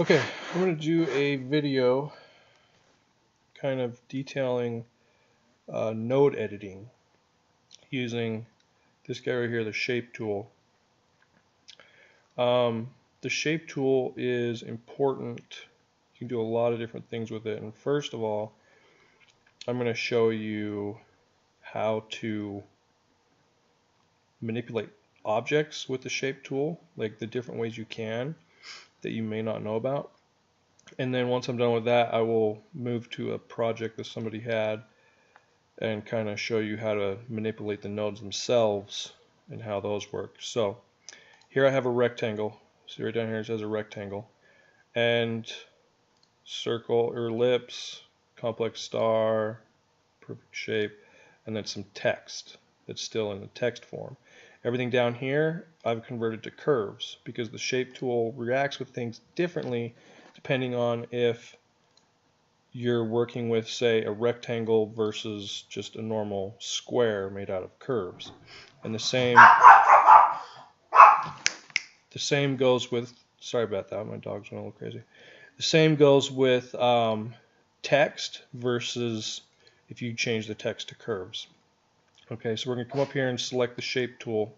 Okay, I'm going to do a video kind of detailing node editing using this guy right here, the shape tool. The shape tool is important. You can do a lot of different things with it. And first of all, I'm going to show you how to manipulate objects with the shape tool, like the different ways you can that you may not know about. And then once I'm done with that, I will move to a project that somebody had and kind of show you how to manipulate the nodes themselves and how those work. So here I have a rectangle. See right down here it says a rectangle. And circle or ellipse, complex star, perfect shape, and then some text that's still in the text form. Everything down here I've converted to curves because the shape tool reacts with things differently depending on if you're working with, say, a rectangle versus just a normal square made out of curves. And the same goes with, sorry about that, my dog's going a little crazy. The same goes with text versus if you change the text to curves. Okay, so we're going to come up here and select the shape tool.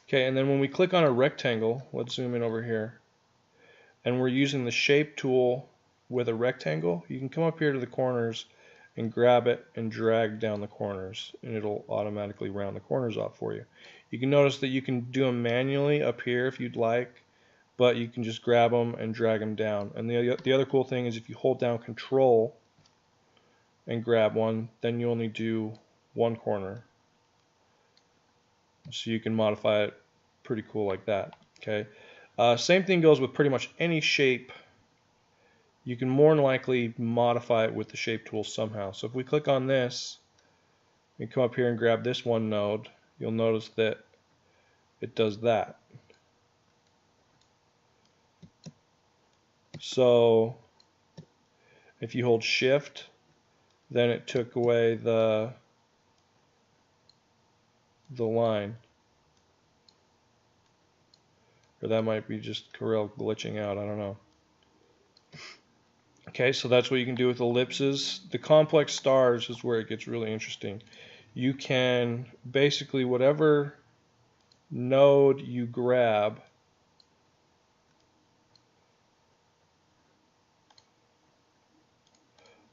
Okay, and then when we click on a rectangle, let's zoom in over here, and we're using the shape tool with a rectangle, you can come up here to the corners and grab it and drag down the corners, and it'll automatically round the corners off for you. You can notice that you can do them manually up here if you'd like, but you can just grab them and drag them down. And the other cool thing is if you hold down Control and grab one, then you only do one corner. So you can modify it pretty cool like that. Okay. Same thing goes with pretty much any shape. You can more than likely modify it with the shape tool somehow. So if we click on this and come up here and grab this one node, you'll notice that it does that. So if you hold Shift, then it took away the line. Or that might be just Corel glitching out, I don't know. Okay, so that's what you can do with ellipses. The complex stars is where it gets really interesting. You can basically, whatever node you grab,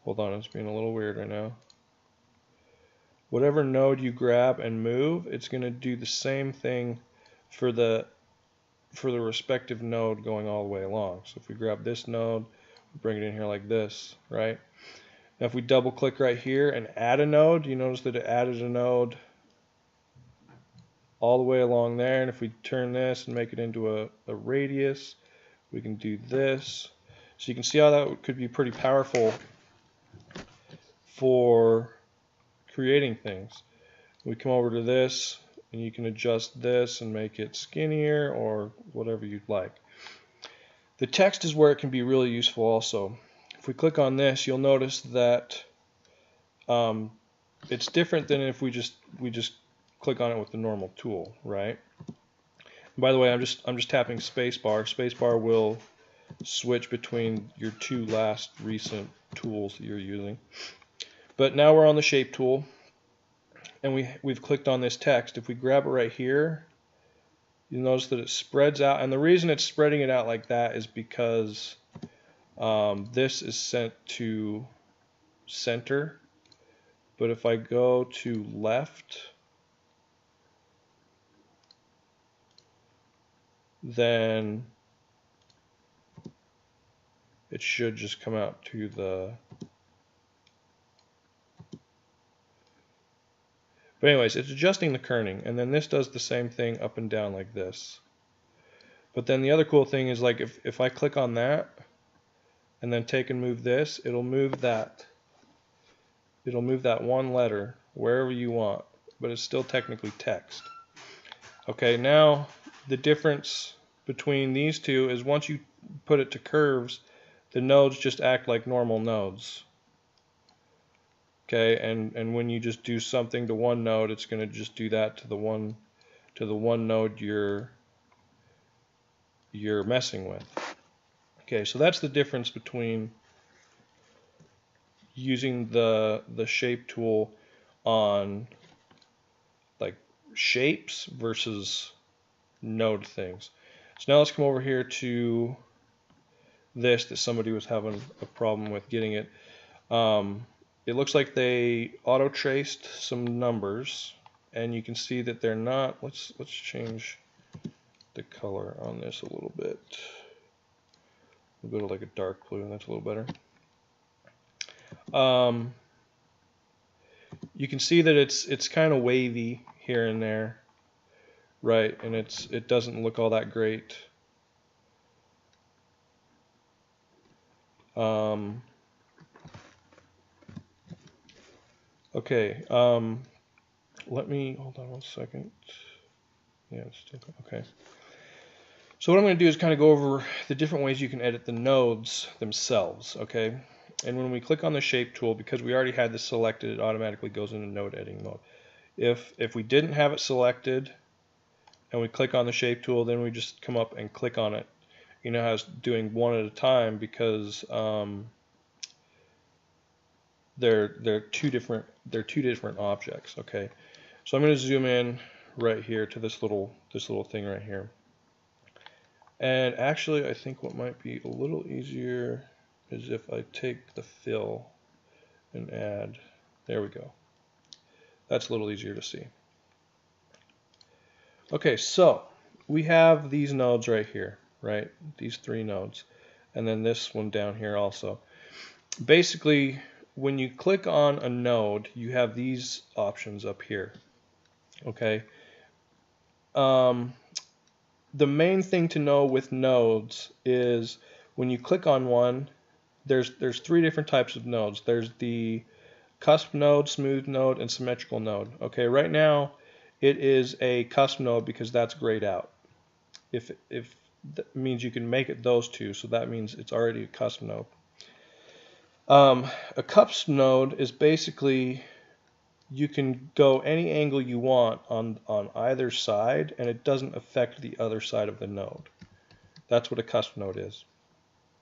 hold on, it's being a little weird right now. Whatever node you grab and move, it's going to do the same thing for the respective node going all the way along. So if we grab this node, bring it in here like this, right? Now if we double click right here and add a node, you notice that it added a node all the way along there. And if we turn this and make it into a radius, we can do this. So you can see how that could be pretty powerful for creating things. We come over to this and you can adjust this and make it skinnier or whatever you'd like. The text is where it can be really useful also. If we click on this, you'll notice that it's different than if we just click on it with the normal tool, right? And by the way, I'm just tapping spacebar. Spacebar will switch between your two last recent tools that you're using. But now we're on the shape tool, and we've clicked on this text. If we grab it right here, you'll notice that it spreads out, and the reason it's spreading it out like that is because this is sent to center. But if I go to left, then it should just come out to the... But anyways, it's adjusting the kerning, and then this does the same thing up and down like this. But then the other cool thing is, like, if I click on that and then take and move this, it'll move that one letter wherever you want, but it's still technically text. Okay, now the difference between these two is once you put it to curves, the nodes just act like normal nodes. Okay, and when you just do something to one node, it's going to just do that to the one node you're you're messing with. Okay, so that's the difference between using the shape tool on like shapes versus node things. So now let's come over here to this that somebody was having a problem with getting it. It looks like they auto traced some numbers, and you can see that they're not. Let's change the color on this a little bit. We'll go to like a dark blue, and that's a little better. You can see that it's kind of wavy here and there, right? And it doesn't look all that great. Okay, let me hold on one second. Yeah, it's still okay. So what I'm going to do is kind of go over the different ways you can edit the nodes themselves, okay? And when we click on the shape tool, because we already had this selected, it automatically goes into node editing mode. If we didn't have it selected and we click on the shape tool, then we just come up and click on it. You know how it's doing one at a time because they're two different objects, okay? So I'm going to zoom in right here to this little thing right here. And actually, I think what might be a little easier is if I take the fill and add, there we go. That's a little easier to see. Okay, so we have these nodes right here, right? These three nodes. And then this one down here also. Basically, when you click on a node, you have these options up here, okay? The main thing to know with nodes is when you click on one, there's three different types of nodes. There's the cusp node, smooth node, and symmetrical node. Okay, right now it is a cusp node because that's grayed out. If that means you can make it those two, so that means it's already a cusp node. A cusp node is basically you can go any angle you want on either side, and it doesn't affect the other side of the node. That's what a cusp node is.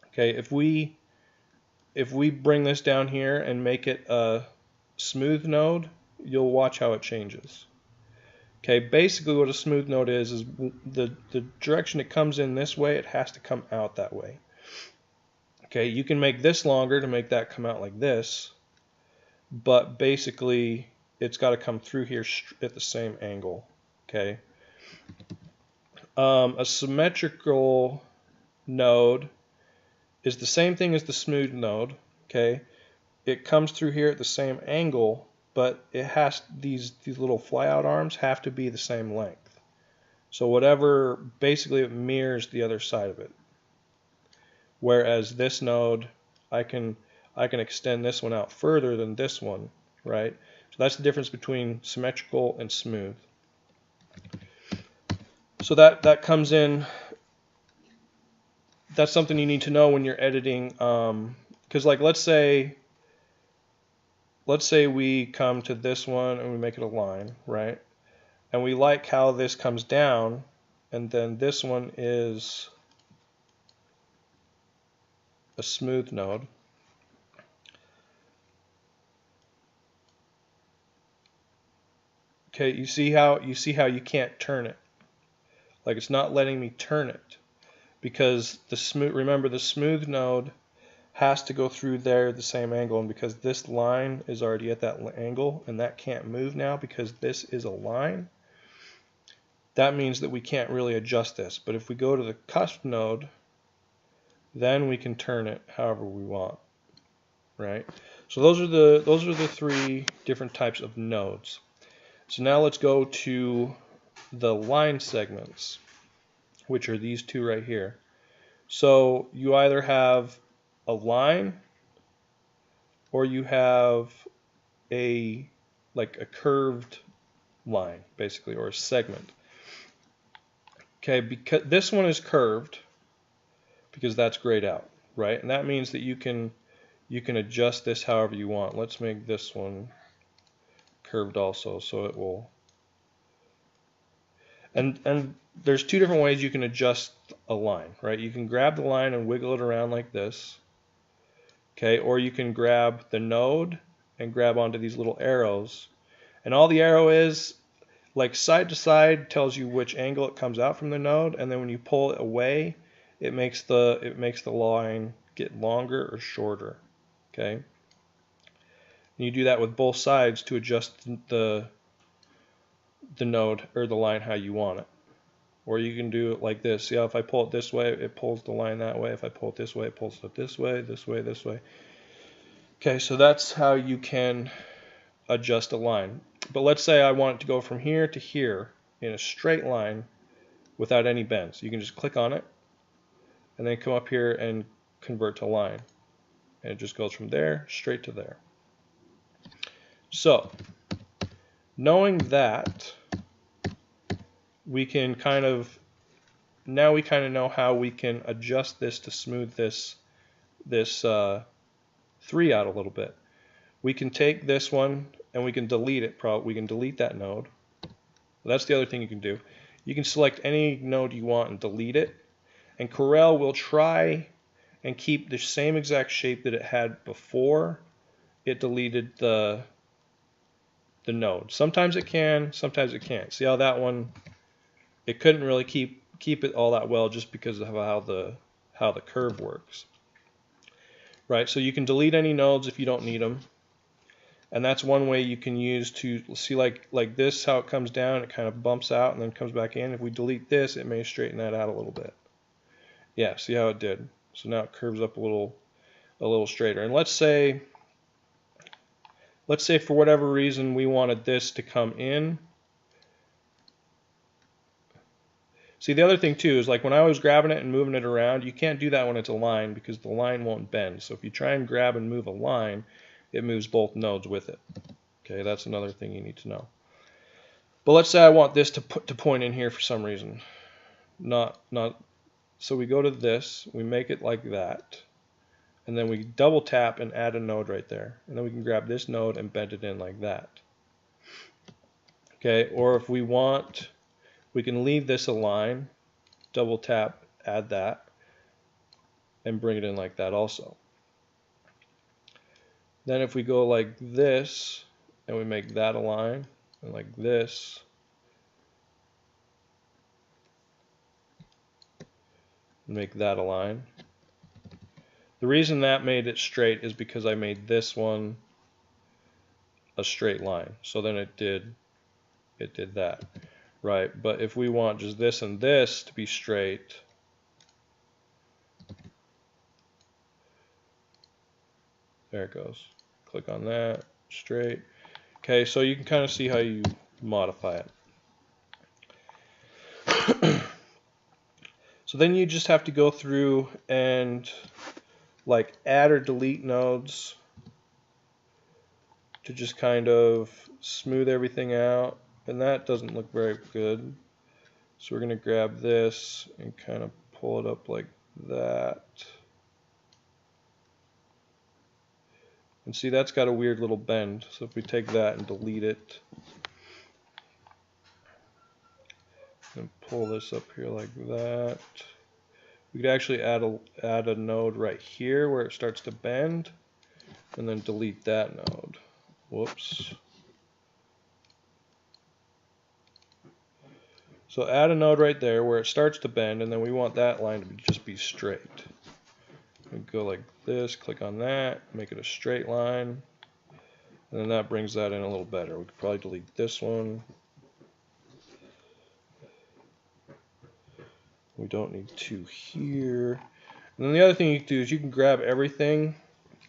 Okay, if we bring this down here and make it a smooth node, you'll watch how it changes. Okay, basically what a smooth node is the direction it comes in this way, it has to come out that way. Okay, you can make this longer to make that come out like this, but basically it's got to come through here at the same angle. Okay. A symmetrical node is the same thing as the smooth node. Okay, it comes through here at the same angle, but it has these little flyout arms have to be the same length. So whatever, basically it mirrors the other side of it. Whereas this node, I can extend this one out further than this one, right? So that's the difference between symmetrical and smooth. So that comes in. That's something you need to know when you're editing, because like let's say we come to this one and we make it a line, right? And we like how this comes down, and then this one is a smooth node. Okay, you see how you can't turn it. Like it's not letting me turn it because remember the smooth node has to go through there at the same angle, and because this line is already at that angle and that can't move now because this is a line, that means that we can't really adjust this. But if we go to the cusp node, then we can turn it however we want, right? So those are the three different types of nodes. So now let's go to the line segments, which are these two right here. So you either have a line or you have a curved line, basically, or a segment. Okay, because this one is curved because that's grayed out, right? And that means that you can adjust this however you want. Let's make this one curved also, so it will. And there's two different ways you can adjust a line, right? You can grab the line and wiggle it around like this, okay? Or you can grab the node and grab onto these little arrows. And all the arrow is, like side to side, tells you which angle it comes out from the node, and then when you pull it away, it makes the line get longer or shorter, okay? And you do that with both sides to adjust the node or the line how you want it. Or you can do it like this. See how if I pull it this way, it pulls the line that way. If I pull it this way, it pulls it this way, this way, this way. Okay, so that's how you can adjust a line. But let's say I want it to go from here to here in a straight line without any bends. You can just click on it and then come up here and convert to line. And it just goes from there straight to there. So, knowing that, we can now we kind of know how we can adjust this to smooth this 3 out a little bit. We can take this one and we can delete it. We can delete that node. That's the other thing you can do. You can select any node you want and delete it, and Corel will try and keep the same exact shape that it had before it deleted the node. Sometimes it can, sometimes it can't. See how that one, it couldn't really keep it all that well just because of how the curve works. Right, so you can delete any nodes if you don't need them. And that's one way you can use to see like this, how it comes down, it kind of bumps out and then comes back in. If we delete this, it may straighten that out a little bit. Yeah, see how it did? So now it curves up a little straighter. And let's say for whatever reason we wanted this to come in. See, the other thing too is like when I was grabbing it and moving it around, you can't do that when it's a line because the line won't bend. So if you try and grab and move a line, it moves both nodes with it. Okay, that's another thing you need to know. But let's say I want this to point in here for some reason. So we go to this, we make it like that, and then we double tap and add a node right there. And then we can grab this node and bend it in like that. Okay, or if we want, we can leave this a line, double tap, add that, and bring it in like that also. Then if we go like this, and we make that a line, and like this, and make that a line. The reason that made it straight is because I made this one a straight line. So then it did that. Right, but if we want just this and this to be straight, there it goes. Click on that, straight. Okay, so you can kind of see how you modify it. So then you just have to go through and like add or delete nodes to just kind of smooth everything out. And that doesn't look very good. So we're going to grab this and kind of pull it up like that. And see, that's got a weird little bend. So if we take that and delete it, and pull this up here like that, we could actually add a node right here where it starts to bend, and then delete that node. Whoops. So add a node right there where it starts to bend, and then we want that line to just be straight. We go like this, click on that, make it a straight line, and then that brings that in a little better. We could probably delete this one. We don't need two here. And then the other thing you can do is you can grab everything,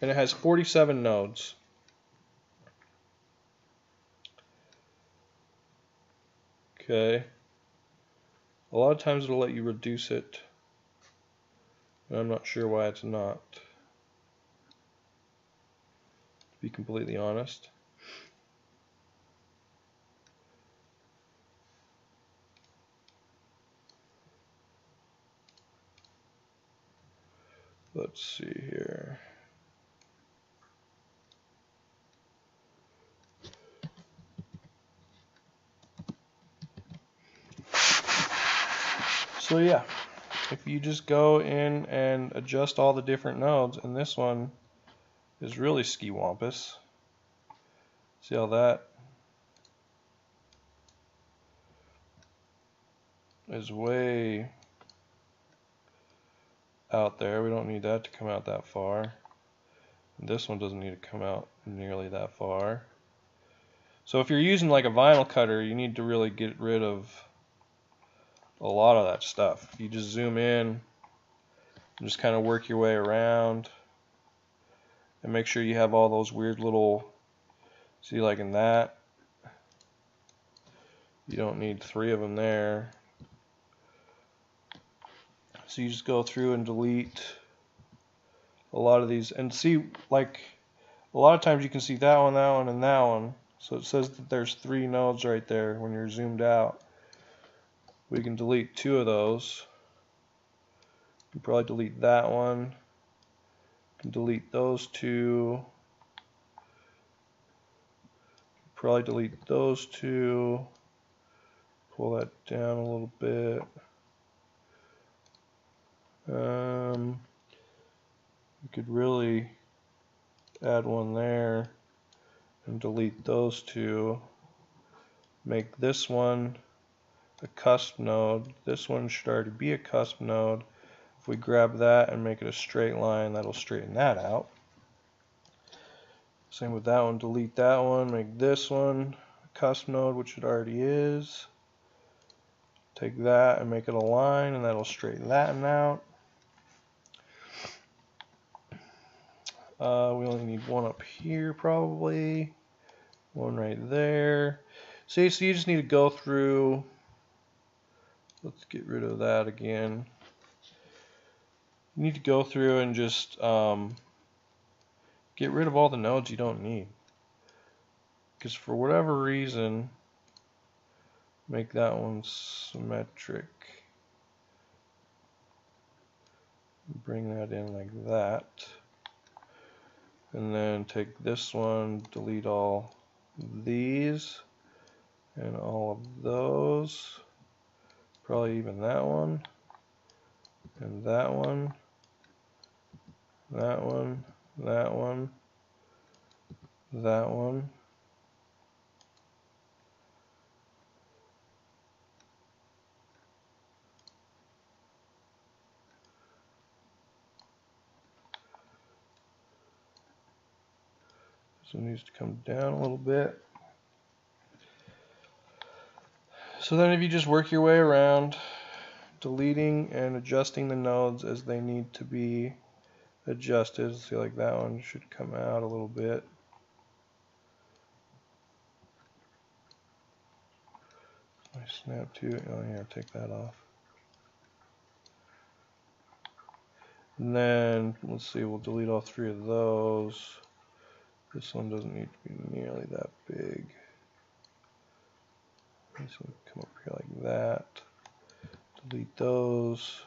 and it has 47 nodes. Okay. A lot of times it'll let you reduce it, and I'm not sure why it's not, to be completely honest. Let's see here. So yeah, if you just go in and adjust all the different nodes, and this one is really ski-wampus. See how that is way out there. We don't need that to come out that far. And this one doesn't need to come out nearly that far. So if you're using like a vinyl cutter, you need to really get rid of a lot of that stuff. You just zoom in and just kind of work your way around and make sure you have all those weird little, see, like in that, you don't need 3 of them there. So you just go through and delete a lot of these, and see, like, a lot of times you can see that one, and that one. So it says that there's 3 nodes right there when you're zoomed out. We can delete 2 of those. You can probably delete that one. You can delete those 2. Probably delete those 2. Pull that down a little bit. You could really add one there and delete those 2. Make this one a cusp node. This one should already be a cusp node. If we grab that and make it a straight line, that'll straighten that out. Same with that one. Delete that one. Make this one a cusp node, which it already is. Take that and make it a line, and that'll straighten that out. We only need one up here probably. One right there. See, so you just need to go through. Let's get rid of that again. You need to go through and just get rid of all the nodes you don't need. Because for whatever reason, make that one symmetric. Bring that in like that. And then take this one, delete all these and all of those. Probably even that one. And that one. That one. That one. That one. So it needs to come down a little bit. So then if you just work your way around, deleting and adjusting the nodes as they need to be adjusted. See, like that one should come out a little bit. I snap to it. Oh, here, take that off. And then, let's see, we'll delete all 3 of those. This one doesn't need to be nearly that big. This one come up here like that. Delete those.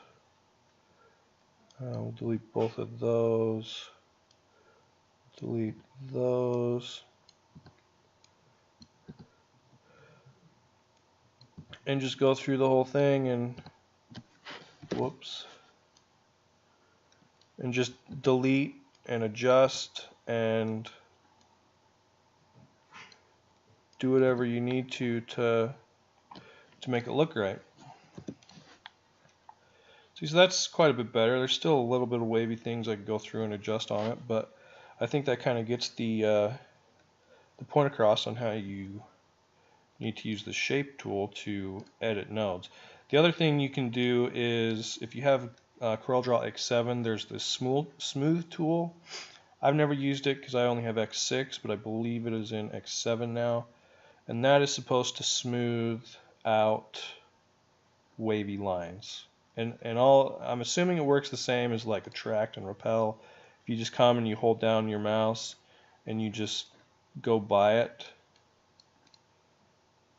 We'll delete both of those. Delete those. And just go through the whole thing and, whoops. And just delete and adjust and do whatever you need to make it look right. See, so that's quite a bit better. There's still a little bit of wavy things I could go through and adjust on it, but I think that kind of gets the point across on how you need to use the shape tool to edit nodes. The other thing you can do is, if you have CorelDraw X7, there's this smooth tool. I've never used it because I only have X6, but I believe it is in X7 now. And that is supposed to smooth out wavy lines. And I'm assuming it works the same as like attract and repel. If you just come and you hold down your mouse and you just go by it,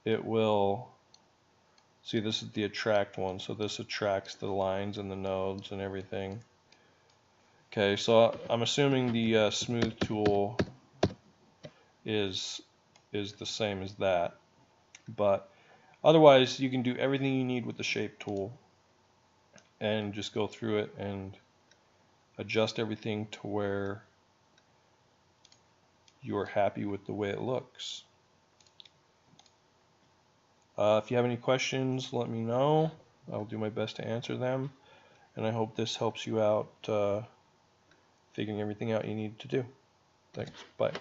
it will, see, this is the attract one, so this attracts the lines and the nodes and everything. Okay, so I'm assuming the smooth tool is the same as that, but otherwise you can do everything you need with the shape tool. and just go through it and adjust everything to where you're happy with the way it looks. If you have any questions, let me know. I'll do my best to answer them, and I hope this helps you out figuring everything out you need to do. Thanks. Bye.